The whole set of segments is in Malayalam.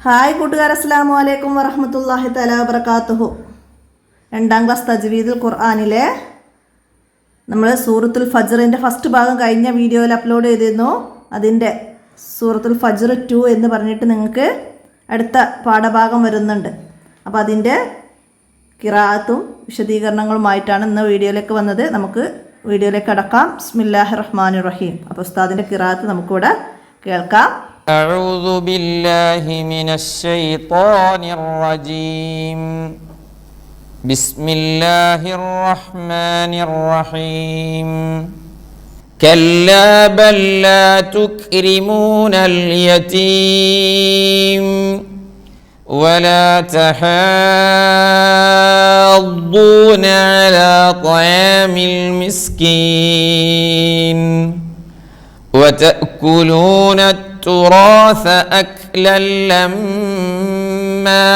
ഹായ് കൂട്ടുകാർ, അസ്സലാമു അലൈക്കും വറഹ്മത്തുള്ളാഹി തആല വബറകാതുഹു. 2ാം ക്ലാസ് തജ്വീദുൽ ഖുർആനിലെ നമ്മൾ സൂറത്തുൽ ഫജ്റിൻ്റെ ഫസ്റ്റ് ഭാഗം കഴിഞ്ഞ വീഡിയോയിൽ അപ്ലോഡ് ചെയ്തിരുന്നു. അതിൻ്റെ സൂറത്തുൽ ഫജ്ർ 2 എന്ന് പറഞ്ഞിട്ട് നിങ്ങൾക്ക് അടുത്ത പാഠഭാഗം വരുന്നുണ്ട്. അപ്പോൾ അതിൻ്റെ ഖിറാഅത്തും വിശദീകരണങ്ങളുമായിട്ടാണ് ഇന്ന് വീഡിയോയിലേക്ക് വന്നത്. നമുക്ക് വീഡിയോയിലേക്ക് കടക്കാം. ബിസ്മില്ലാഹിർ റഹ്മാനിർ റഹീം. അപ്പോൾ ഉസ്താദിൻ്റെ ഖിറാഅത്ത് നമുക്കിവിടെ കേൾക്കാം. أعوذ بالله من الشيطان الرجيم. بسم الله الرحمن الرحيم. كلا بل لا تكرمون اليتيم ولا تحاضون على طعام المسكين وتأكلون التراث أكلا لما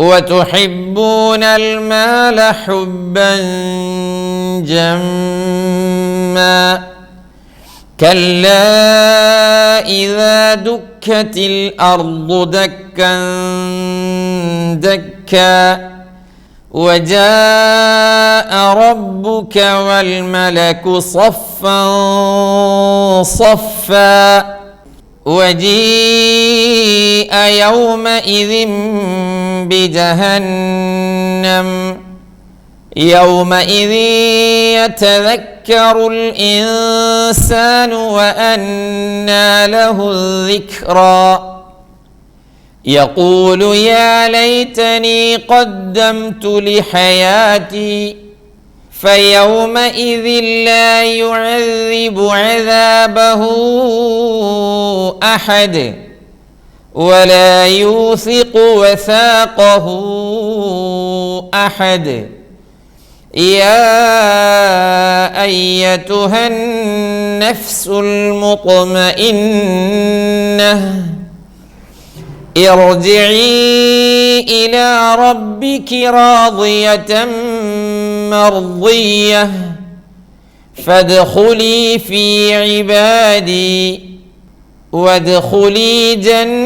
وتحبون المال حبا جما كلا إذا دكت الأرض دكا دكا وجاء ربك والملك صفا صفا وجيء يومئذ بجهنم يومئذ يتذكر الإنسان وأنى له الذكرى يقول يا ليتني قدمت لحياتي فيومئذ لا يعذب عذابه أحد ولا يوثق وثاقه أحد يا أيتها النفس المطمئنة ارجعي إلى ربك راضية مرضية فادخلي في عبادي وادخلي جنتي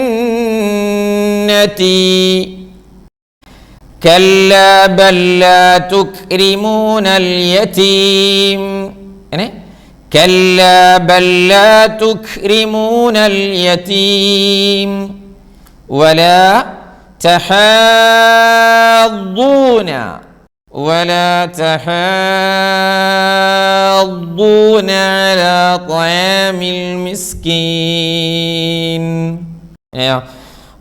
كلا بل لا تكرمون اليتيم كلا بل لا تكرمون اليتيم ولا تحاضون على طعام المسكين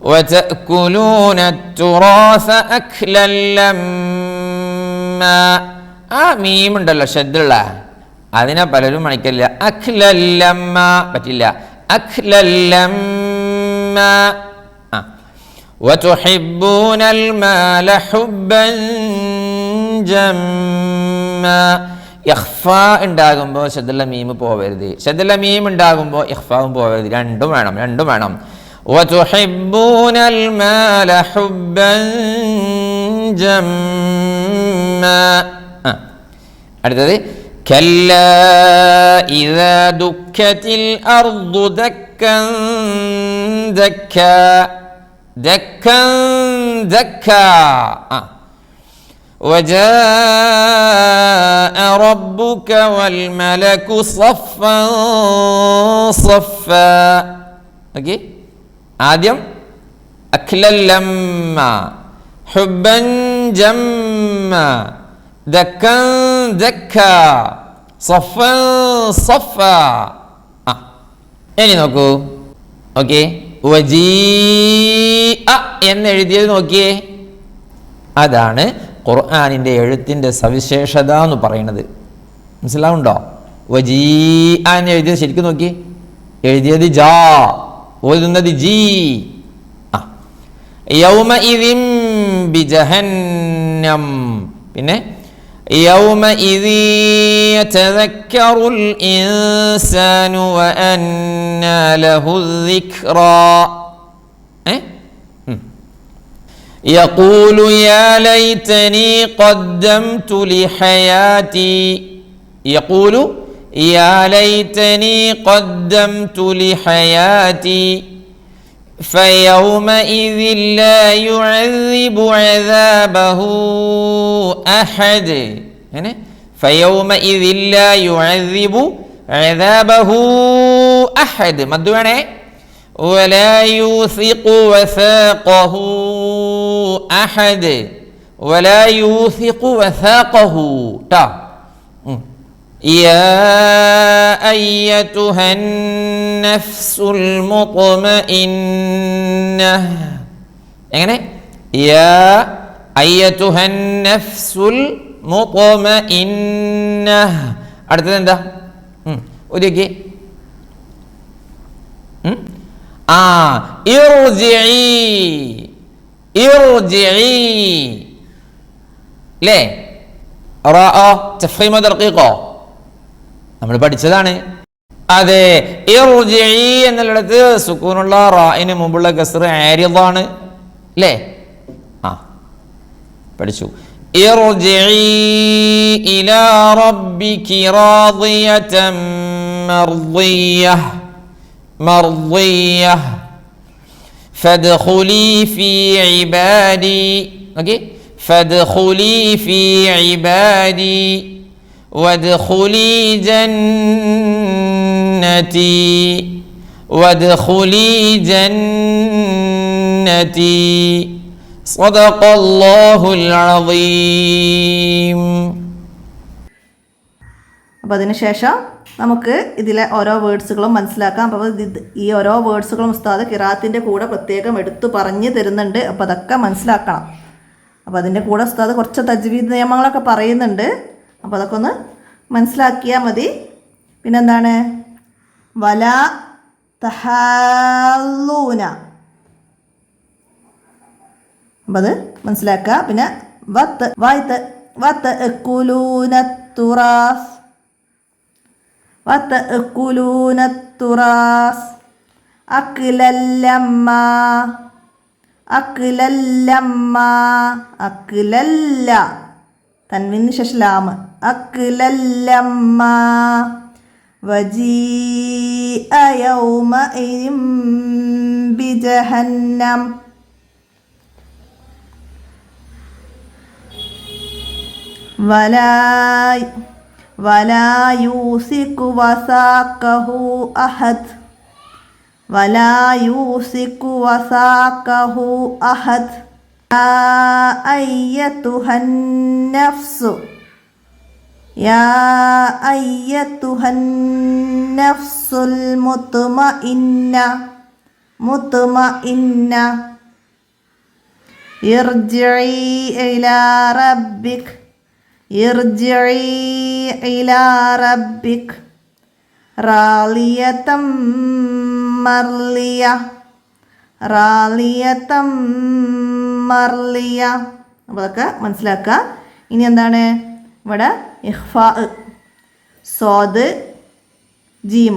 وتأكلون التراث أكلا لما മീം ഉണ്ടല്ലോ ഷദ്ദുള്ള അതിനെ പലരും മണിക്കില്ല. അഖ്ലല്ലമ്മ പറ്റില്ല. അഖ്ലല്ലമ്മ وتحبون المال حبا جما ഇഖ്ഫ ഉണ്ടാകുമ്പോൾ ഷദ്ദുള്ള മീം പോവരുത്. ഷദ്ദുള്ള മീം ഉണ്ടാകുമ്പോൾ ഇഖ്ഫാവും പോവരുത്. രണ്ടും വേണം. وتحبون المال حبا جما അടുത്തത് كلا إذا دكت الأرض دكا دكا دكا دكا وجاء ربك والملك صفا صفا اوكي ആദ്യം അഖ്ലല്ലമ്മ ഹുബ്ബൻ ജമ്മ ദക്കൻ ദക്ക സഫൻ സഫ. ഇനി നോക്കൂ. ഓക്കെ, എന്നെഴുതിയത് നോക്കിയേ. അതാണ് ഖുർആനിൻ്റെ എഴുത്തിൻ്റെ സവിശേഷത എന്ന് പറയുന്നത്. മനസ്സിലാവുണ്ടോ? എന്ന് എഴുതിയത് ശരിക്കും നോക്കി. എഴുതിയത് ജാ, ഓതുന്നത് ജി. യൗമഇദിൻ ബിജഹന്നം. പിന്നെ يومئذ يتذكر الإنسان وأنى له الذكرى يقول يا ليتني قدمت لحياتي يقول يا ليتني قدمت لحياتي فيومئذ لا يعذب عذابه أحد. يعني فيومئذ لا يعذب عذابه أحد مد വേണേ. ولا يوثق وثاقه أحد. ولا يوثق وثاقه تا. يا أيتها النفس المطمئنة. എങ്ങനെ? يا أيتها النفس المطمئنة. അടുത്തത് എന്താ? ഒരിക്കൽ ഇർജിഇ ല്ലേ? തഫ്ഖീമോ തർഖീഖോ നമ്മൾ പഠിച്ചതാണ്. അതെ, ഇർജിഇ എന്നുള്ളിടത്ത് സുക്കൂനുള്ള റായിന് മുമ്പുള്ള കസ്ർ ആരിദാണ് അല്ലേ? പഠിച്ചു. ഇർജിഇ ഇലാ റബ്ബികി റാദിയതൻ മർദിയഹ് മർദിയഹ് ഫദ്ഖുലി ഫീ ഇബാദി. ഓക്കേ, ഫദ്ഖുലി ഫീ ഇബാദി വദ്ഖുലി ജന്നതി വദ്ഖുലി ജന്നതി. സദഖല്ലാഹുൽ അസീം. അപ്പോൾ അതിനുശേഷം നമുക്ക് ഇതിലെ ഓരോ വേർഡ്സുകളും മനസ്സിലാക്കാം. അപ്പോൾ ഈ ഓരോ വേർഡ്സുകളും ഉസ്താദ് ഖിറാഅത്തിൻ്റെ കൂടെ പ്രത്യേകം എടുത്തു പറഞ്ഞു തരുന്നുണ്ട്. അപ്പോൾ അതൊക്കെ മനസ്സിലാക്കണം. അപ്പോൾ അതിൻ്റെ കൂടെ ഉസ്താദ് കുറച്ച് തജ്വീദ് നിയമങ്ങളൊക്കെ പറയുന്നുണ്ട്. അപ്പോൾ അതൊക്കെ ഒന്ന് മനസ്സിലാക്കിയാൽ മതി. പിന്നെന്താണ്? വല തഹാലൂന, അപ്പം അത് മനസ്സിലാക്കുക. പിന്നെ വത്ത് വായ്ത്ത് വത്ത് എക്കുലൂന തുറാസ് വത്ത് എക്കുലൂന തുറാസ് അക്ലല്ലമ്മ അക്ലല്ലമ്മ അക്ലല്ല തൻവീന് ശേഷം ലാമ് അക്ലല്ലമ്മ വജീഅ യൗമഇദിൻ ബിജഹന്നം വലാ യൂസികു വസാഖഹു അഹദ് വലാ യൂസികു വസാഖഹു അഹദ്. യാ അയ്യതുഹൻ നഫ്സു യാ അയ്യതുഹൻ നഫ്സുൽ മുത്മഇന്ന മുത്മഇന്ന ഇർജിഇ ഇലാ റബ്ബിക് ഇർജിഇ ഇലാ റബ്ബിക് റാളിയതം മർലിയ റാളിയതം മർലിയ. അപ്പോൾ അതൊക്കെ മനസ്സിലാക്കുക. ഇനി എന്താണ് ഇവിടെ? ഇഖ്ഫാ, സ്വാദ്, ജീം,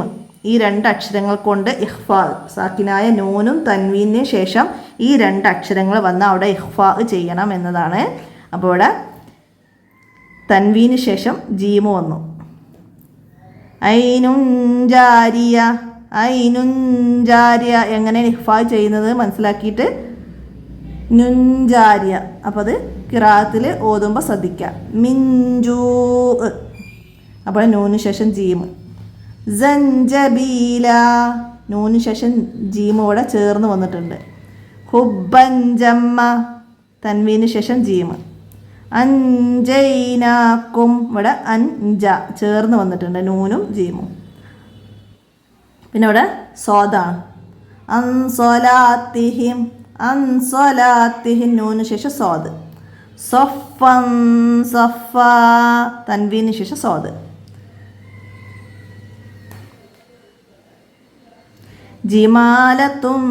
ഈ രണ്ട് അക്ഷരങ്ങൾ കൊണ്ട് ഇഖ്ഫാ, സാക്കിനായ നൂനും തൻവീനു ശേഷം ഈ രണ്ട് അക്ഷരങ്ങൾ വന്ന് അവിടെ ഇഖ്ഫാ ചെയ്യണം എന്നതാണ്. അപ്പോൾ ഇവിടെ തൻവീന് ശേഷം ജീമു വന്നു. ഐനുൻ ജാരിയ ഐനുൻ ജാരിയ എങ്ങനെ ഇഖ്ഫാ ചെയ്യുന്നത് മനസ്സിലാക്കിയിട്ട് നുൻജാരിയ. അപ്പോൾ അത് ഖിറാഅത്തിൽ ഓതുമ്പോൾ ശ്രദ്ധിക്കുക. മിൻജൂ, അപ്പോൾ നൂന് ശേഷം ജീമ്. സഞ്ചബീല, നൂന് ശേഷം ജീമ് ഇവിടെ ചേർന്ന് വന്നിട്ടുണ്ട്. ഹുബ്ബൻ ജമ്മ, തൻവീന് ശേഷം ജീമ്. അൻജൈനാക്കും, ഇവിടെ അൻജ ചേർന്ന് വന്നിട്ടുണ്ട്, നൂനും ജീമും. പിന്നെ ഇവിടെ സ്വാദാണ്. അൻസലാത്തിഹിം അൻസലാത്തിഹിം, നൂന് ശേഷം സ്വാദ്. സഫൻ സഫ, തൻവീന് ശേഷം സ്വാദ്. ജിമാലത്തും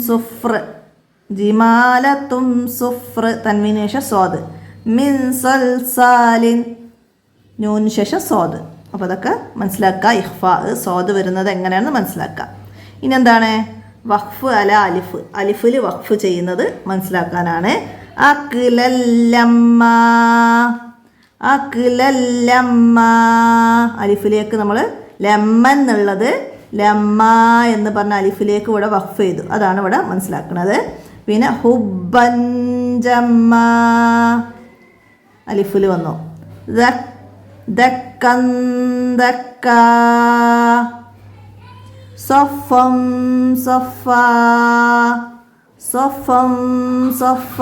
സുഫ്ര ജിമാലത്തും സുഫ്ര, തൻവീന് ശേഷം സ്വാദ്. മിൻ സൽസാലിൻ, നൂന് ശേഷം സ്വാദ്. അപ്പോൾ അതൊക്കെ മനസ്സിലാക്കുക. ഇഖ്ഫാ സ്വാദ് വരുന്നത് എങ്ങനെയാണെന്ന് മനസ്സിലാക്കുക. ഇനി എന്താണ്? വഖഫ് അല അലിഫ്, അലിഫിൽ വഖഫ് ചെയ്യുന്നത് മനസ്സിലാക്കാനാണ്. അക്ലല്ലമ്മ അക്ലല്ലമ്മ, അലിഫിലേക്ക് നമ്മൾ ലമ്മ എന്നുള്ളത് ലമ്മ എന്ന് പറഞ്ഞ അലിഫിലേക്ക് ഇവിടെ വഖഫ് ചെയ്തു. അതാണ് ഇവിടെ മനസ്സിലാക്കുന്നത്. പിന്നെ ഹുബ്ബൻ ജമ്മ അലിഫിൽ വന്നു. ദക്കൻ ദക്ക സഫം സഫ സഫം സഫ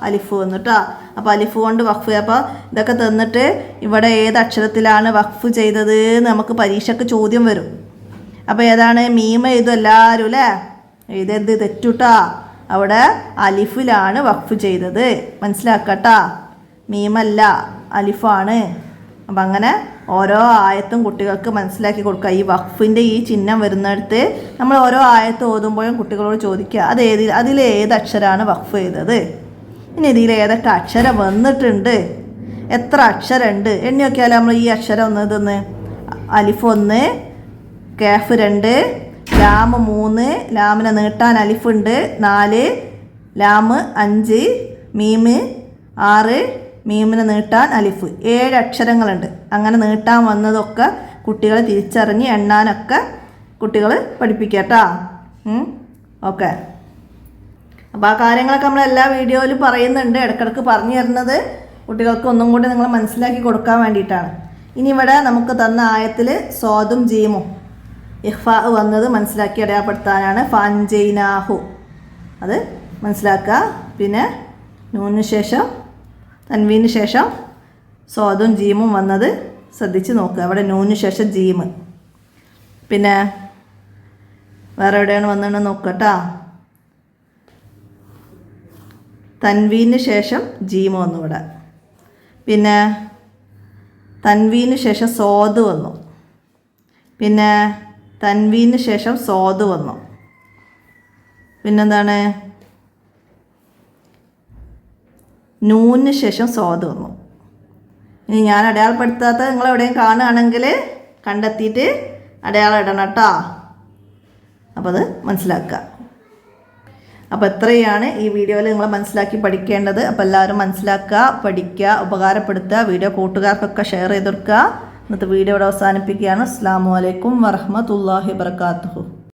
അലിഫ് വന്നു കേട്ടോ. അപ്പോൾ അലിഫ് കൊണ്ട് വഖഫ്. അപ്പോൾ ഇതൊക്കെ തന്നിട്ട് ഇവിടെ ഏത് അക്ഷരത്തിലാണ് വഖഫ് ചെയ്തത് എന്ന് നമുക്ക് പരീക്ഷയ്ക്ക് ചോദ്യം വരും. അപ്പോൾ ഏതാണ്? മീമ എഴുതും എല്ലാവരും അല്ലേ? എഴുതരുത്, തെറ്റുട്ടാ. അവിടെ അലിഫിലാണ് വഖഫ് ചെയ്തത്, മനസ്സിലാക്കട്ടാ. മീമല്ല, അലിഫാണ്. അപ്പം അങ്ങനെ ഓരോ ആയത്തും കുട്ടികൾക്ക് മനസ്സിലാക്കി കൊടുക്കുക. ഈ വഖഫിൻ്റെ ഈ ചിഹ്നം വരുന്നിടത്ത് നമ്മൾ ഓരോ ആയത്ത് ഓതുമ്പോഴും കുട്ടികളോട് ചോദിക്കുക അതിലേത് അക്ഷരമാണ് വഖഫ് ചെയ്തത്, ഇനി ഇതിൽ ഏതൊക്കെ അക്ഷരം വന്നിട്ടുണ്ട്, എത്ര അക്ഷരമുണ്ട് എണ്ണി നോക്കിയാൽ നമ്മൾ ഈ അക്ഷരം ഒന്ന് ഇതൊന്ന് അലിഫ് 1, കാഫ് 2, ലാം 3, ലാമിനെ നീട്ടാൻ അലിഫുണ്ട് 4, ലാം 5, മീം 6, മീമിനെ നീട്ടാൻ അലിഫ് 7 അക്ഷരങ്ങളുണ്ട്. അങ്ങനെ നീട്ടാൻ വന്നതൊക്കെ കുട്ടികളെ തിരിച്ചറിഞ്ഞ് എണ്ണാനൊക്കെ കുട്ടികൾ പഠിപ്പിക്കുക കേട്ടോ. ഓക്കെ. അപ്പോൾ ആ കാര്യങ്ങളൊക്കെ നമ്മൾ എല്ലാ വീഡിയോയിലും പറയുന്നുണ്ട്. ഇടയ്ക്കിടയ്ക്ക് പറഞ്ഞു തരുന്നത് കുട്ടികൾക്ക് ഒന്നും കൂടി നിങ്ങൾ മനസ്സിലാക്കി കൊടുക്കാൻ വേണ്ടിയിട്ടാണ്. ഇനി ഇവിടെ നമുക്ക് തന്ന ആയത്തിൽ സ്വാദും ജീമും ഇഖ്ഫാ വന്നത് മനസ്സിലാക്കി അടയാളപ്പെടുത്താനാണ്. ഫാൻജൈനാഹു അത് മനസ്സിലാക്കുക. പിന്നെ നൂനിന് ശേഷം തൻവീന് ശേഷം സ്വാദും ജീമും വന്നത് ശ്രദ്ധിച്ച് നോക്കുക. അവിടെ നൂനിന് ശേഷം ജീമ്. പിന്നെ വേറെ എവിടെയാണ് വന്നതെന്ന് നോക്കട്ടാ. തൻവീന് ശേഷം ജീമ് വന്നു ഇവിടെ. പിന്നെ തൻവീന് ശേഷം സ്വാദ് വന്നു. പിന്നെ തൻവീന് ശേഷം സ്വാദ് വന്നു. പിന്നെന്താണ്? നൂനിന് ശേഷം സ്വാദ് വന്നു. ഇനി ഞാൻ അടയാളപ്പെടുത്താത്ത നിങ്ങൾ എവിടെയും കാണുകയാണെങ്കിൽ കണ്ടെത്തിയിട്ട് അടയാളം ഇടണം കേട്ടോ. അപ്പോൾ അത് മനസ്സിലാക്കുക. അപ്പോൾ ഇത്രയാണ് ഈ വീഡിയോയിൽ നിങ്ങൾ മനസ്സിലാക്കി പഠിക്കേണ്ടത്. അപ്പോൾ എല്ലാവരും മനസ്സിലാക്കുക, പഠിക്കുക, ഉപകാരപ്പെടുത്തുക. വീഡിയോ കൂട്ടുകാർക്കൊക്കെ ഷെയർ ചെയ്ത് കൊടുക്കുക. ഇന്നത്തെ വീഡിയോ ഇവിടെ അവസാനിപ്പിക്കുകയാണ്. അസ്സലാമു അലൈക്കും വറഹ്മത്തുള്ളാഹി വബറകാതുഹു.